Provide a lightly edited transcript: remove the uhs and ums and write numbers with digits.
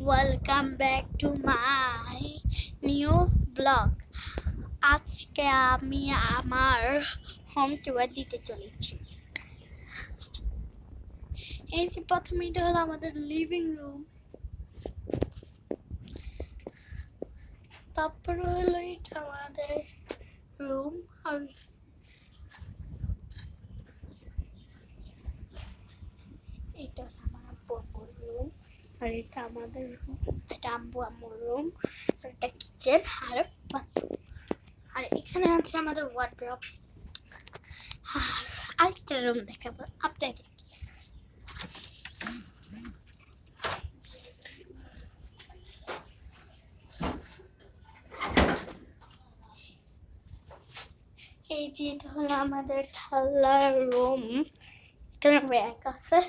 Welcome back to my new blog. আজকে আমি আমার হোম ট্যুর দিতে চলেছি। এই যে প্রথমে এটা হলো আমাদের লিভিং রুম, তারপরে হলো এটা আমাদের রুম, আর এটা আমার আব্বু আম্মুর রুম, আর এটা আমাদের রুম, এটা আব্বু আম্মুর রুম, আর এটা কিচেন আর বাথরুম। আর এখানে আছে আমাদের ওয়ার্ড্রব। আর আরেকটা রুম দেখাবো আপনাদের। এই যে এটা হলো আমাদের খেলার রুম, এখানে র্যাক আছে।